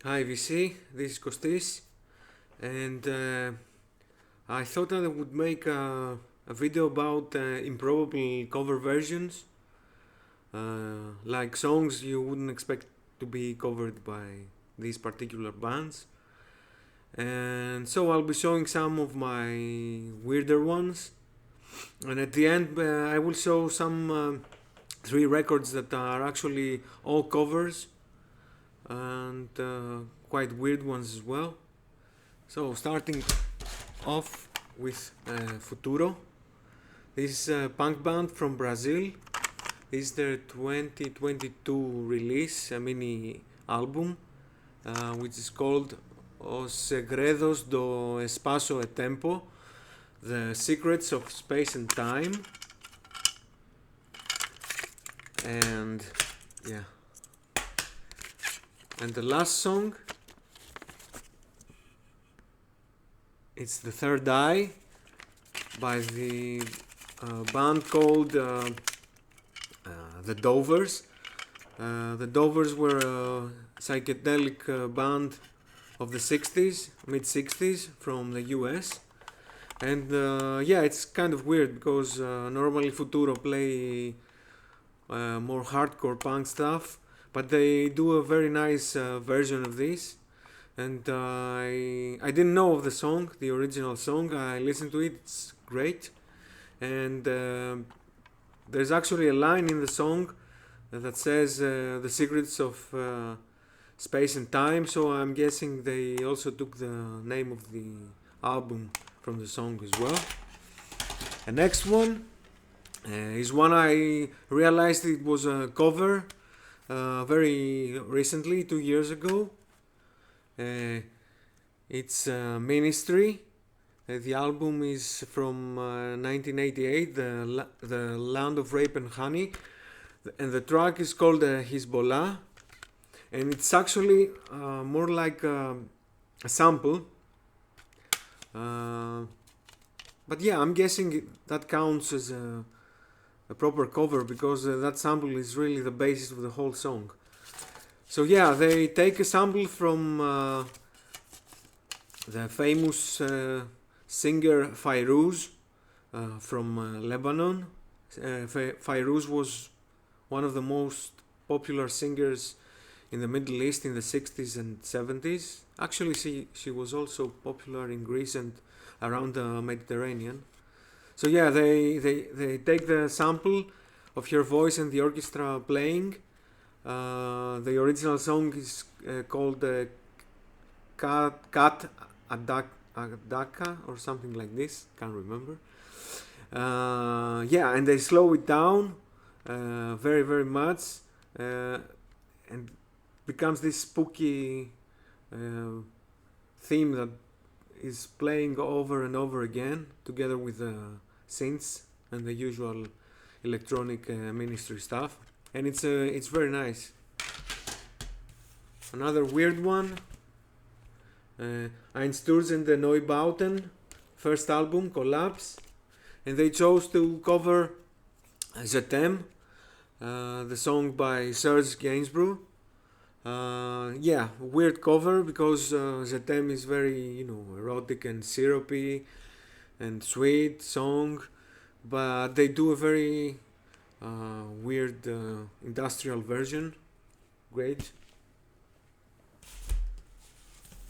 Hi VC, this is Kostis, and I thought that I would make a video about improbable cover versions, like songs you wouldn't expect to be covered by these particular bands. And so I'll be showing some of my weirder ones, and at the end I will show some three records that are actually all covers and quite weird ones as well. So starting off with Futuro. This is a punk band from Brazil. This is their 2022 release, a mini album, which is called Os Segredos do Espaço e Tempo, The Secrets of Space and Time. And yeah. And the last song, it's The Third Eye by the band called The Dovers. The Dovers were a psychedelic band of the 60s, mid 60s from the US. And yeah, it's kind of weird because normally Futuro play more hardcore punk stuff, but they do a very nice version of this. And I didn't know of the song, the original song. I listened to it, it's great. And there's actually a line in the song that says the secrets of space and time, so I'm guessing they also took the name of the album from the song as well. The next one is one I realized it was a cover very recently, 2 years ago. It's Ministry. The album is from 1988, the Land of Rape and Honey, and the track is called Hizbollah, and it's actually more like a sample. But yeah, I'm guessing that counts as a proper cover because that sample is really the basis of the whole song. So yeah, they take a sample from the famous singer Fairuz from Lebanon. Fairuz was one of the most popular singers in the Middle East in the 60s and 70s. Actually, she was also popular in Greece and around the Mediterranean. So yeah, they take the sample of her voice and the orchestra playing. The original song is called Kat Adaka or something like this. Can't remember. Yeah, and they slow it down very very much, and becomes this spooky theme that is playing over and over again, together with the synths and the usual electronic Ministry stuff, and it's very nice. Another weird one, Einsturzende Neubauten, first album, Collapse, and they chose to cover Etienne, the song by Serge Gainsbourg. Yeah, weird cover because Etienne is very, erotic and syrupy and sweet song, but they do a very weird industrial version. Great.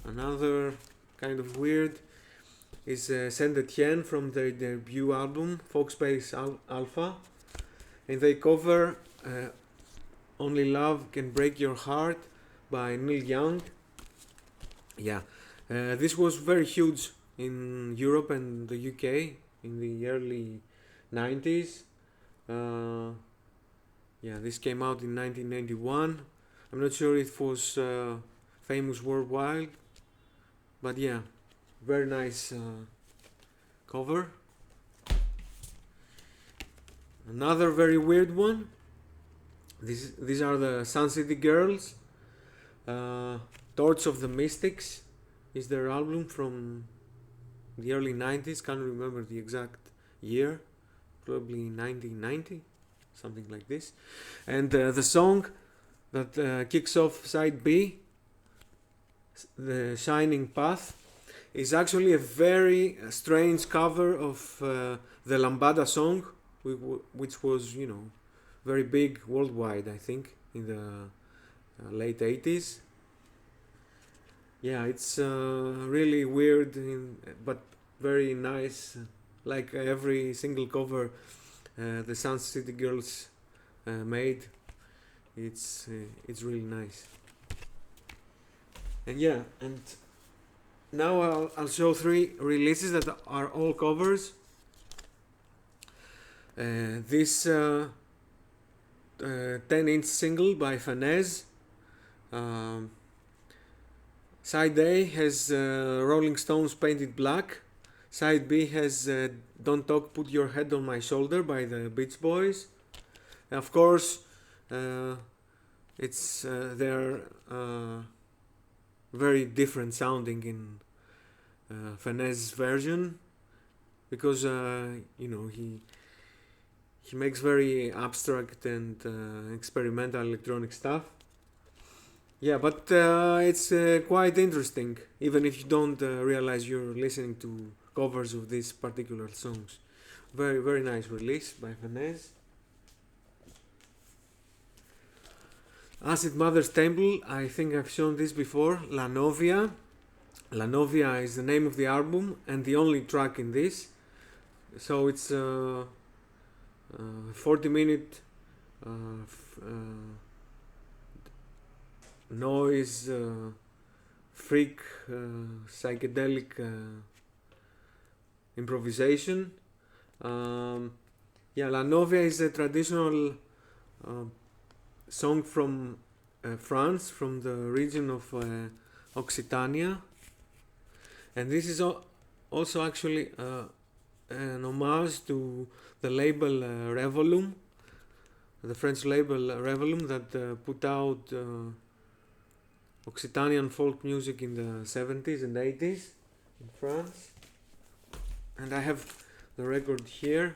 Another kind of weird is Etienne from their debut album Folkspace Alpha, and they cover Only Love Can Break Your Heart by Neil Young. Yeah, this was very huge in Europe and the UK in the early 90s. Yeah, this came out in 1991. I'm not sure it was famous worldwide, but yeah, very nice cover. Another very weird one. These are the Sun City Girls. Torch of the Mystics is their album from the early 90s. Can't remember the exact year. Probably 1990, something like this. And the song that kicks off side B The Shining Path, is actually a very strange cover of the Lambada song, which was, you know, very big worldwide, I think, in the late 80s. Yeah, it's really weird, but very nice. Like every single cover the Sun City Girls made, it's really nice. And yeah, and now I'll show 3 releases that are all covers. This 10-inch single by Fennesz. Side A has Rolling Stones Painted Black. Side B has Don't Talk, Put Your Head on My Shoulder by the Beach Boys. And of course, it's they're very different sounding in Fennesz's version, because you know, he makes very abstract and experimental electronic stuff. Yeah, but it's quite interesting, even if you don't realize you're listening to covers of these particular songs. Very, very nice release by Fennesz. Acid Mother's Temple, I think I've shown this before. La Novia. La Novia is the name of the album and the only track in this. So it's 40-minute noise, freak, psychedelic improvisation. Yeah, La Novia is a traditional song from France, from the region of Occitania, and this is also actually an homage to the label Revolum, the French label Revolum, that put out Occitanian folk music in the 70s and 80s in France. And I have the record here.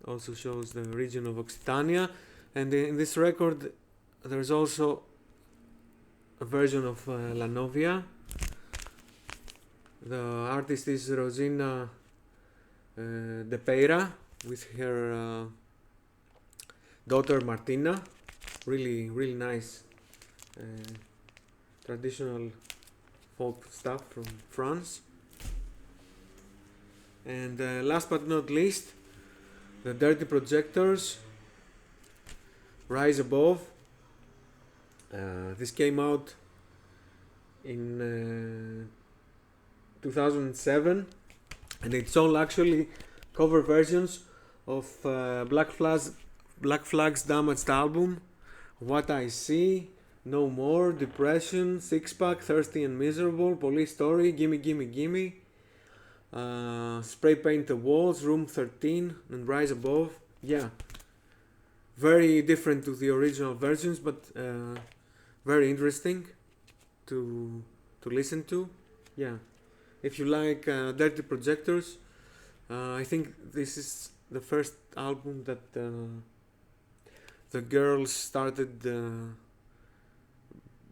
Also shows the region of Occitania, and in this record there's also a version of La Novia. The artist is Rosina De Peira with her daughter Martina. Really, really nice traditional folk stuff from France. And last but not least, the Dirty Projectors, Rise Above. This came out in 2007, and it's all actually cover versions of Black Flag's Damaged album, What I See, No More, Depression, Six Pack, Thirsty and Miserable, Police Story, Gimme Gimme Gimme, Spray Paint the Walls, Room 13, and Rise Above. Yeah, very different to the original versions, but very interesting to listen to. Yeah, if you like Dirty Projectors, I think this is the first album that the girls started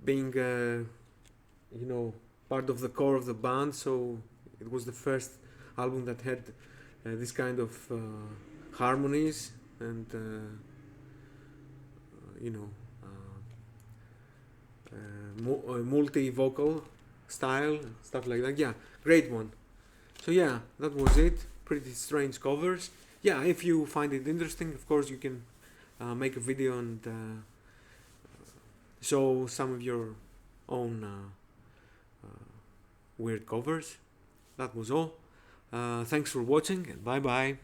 being you know, part of the core of the band, so it was the first album that had this kind of harmonies and you know, multi-vocal style and stuff like that. Yeah, great one. So yeah, that was it. Pretty strange covers. Yeah, if you find it interesting, of course you can make a video and show some of your own weird covers. That was all. Thanks for watching, and bye bye.